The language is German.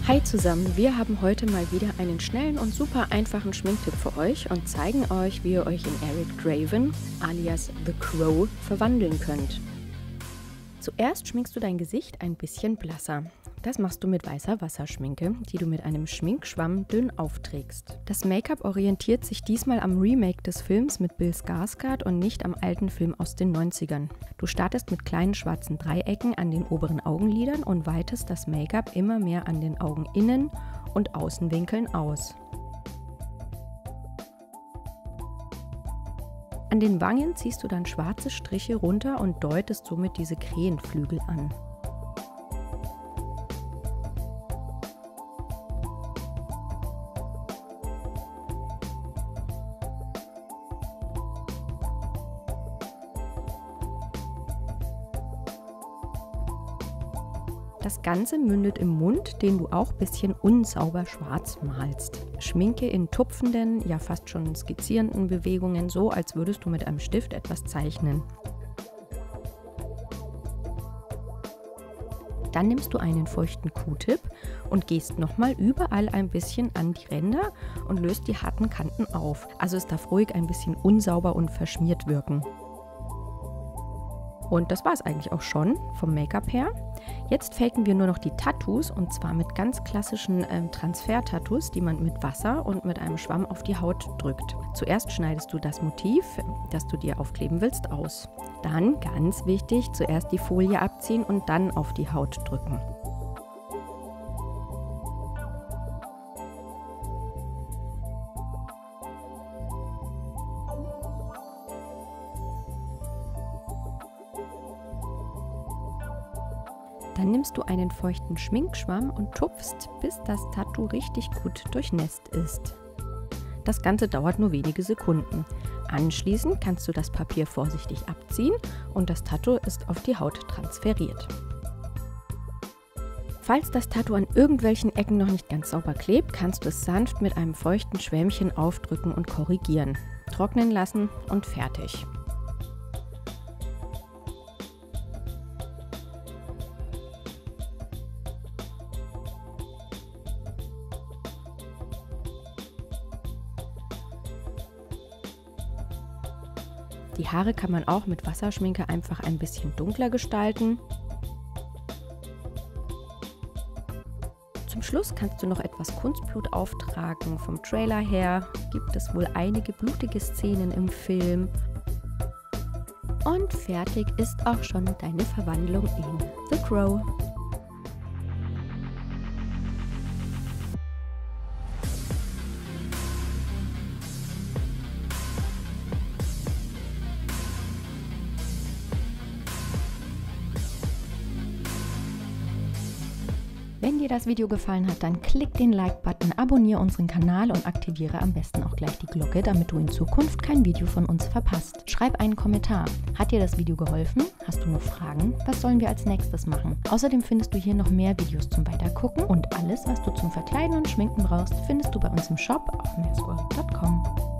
Hi zusammen, wir haben heute mal wieder einen schnellen und super einfachen Schminktipp für euch und zeigen euch, wie ihr euch in Eric Draven alias The Crow verwandeln könnt. Zuerst schminkst du dein Gesicht ein bisschen blasser. Das machst du mit weißer Wasserschminke, die du mit einem Schminkschwamm dünn aufträgst. Das Make-up orientiert sich diesmal am Remake des Films mit Bill Skarsgård und nicht am alten Film aus den 90ern. Du startest mit kleinen schwarzen Dreiecken an den oberen Augenlidern und weitest das Make-up immer mehr an den Augeninnen- und Außenwinkeln aus. An den Wangen ziehst du dann schwarze Striche runter und deutest somit diese Krähenflügel an. Das Ganze mündet im Mund, den du auch ein bisschen unsauber schwarz malst. Schminke in tupfenden, ja fast schon skizzierenden Bewegungen, so als würdest du mit einem Stift etwas zeichnen. Dann nimmst du einen feuchten Q-Tip und gehst nochmal überall ein bisschen an die Ränder und löst die harten Kanten auf. Also es darf ruhig ein bisschen unsauber und verschmiert wirken. Und das war es eigentlich auch schon vom Make-up her. Jetzt faken wir nur noch die Tattoos und zwar mit ganz klassischen Transfer-Tattoos, die man mit Wasser und mit einem Schwamm auf die Haut drückt. Zuerst schneidest du das Motiv, das du dir aufkleben willst, aus. Dann, ganz wichtig, zuerst die Folie abziehen und dann auf die Haut drücken. Dann nimmst du einen feuchten Schminkschwamm und tupfst, bis das Tattoo richtig gut durchnässt ist. Das Ganze dauert nur wenige Sekunden. Anschließend kannst du das Papier vorsichtig abziehen und das Tattoo ist auf die Haut transferiert. Falls das Tattoo an irgendwelchen Ecken noch nicht ganz sauber klebt, kannst du es sanft mit einem feuchten Schwämmchen aufdrücken und korrigieren. Trocknen lassen und fertig. Die Haare kann man auch mit Wasserschminke einfach ein bisschen dunkler gestalten. Zum Schluss kannst du noch etwas Kunstblut auftragen. Vom Trailer her gibt es wohl einige blutige Szenen im Film. Und fertig ist auch schon deine Verwandlung in The Crow. Wenn dir das Video gefallen hat, dann klick den Like-Button, abonniere unseren Kanal und aktiviere am besten auch gleich die Glocke, damit du in Zukunft kein Video von uns verpasst. Schreib einen Kommentar. Hat dir das Video geholfen? Hast du noch Fragen? Was sollen wir als nächstes machen? Außerdem findest du hier noch mehr Videos zum Weitergucken und alles, was du zum Verkleiden und Schminken brauchst, findest du bei uns im Shop auf massworld.com.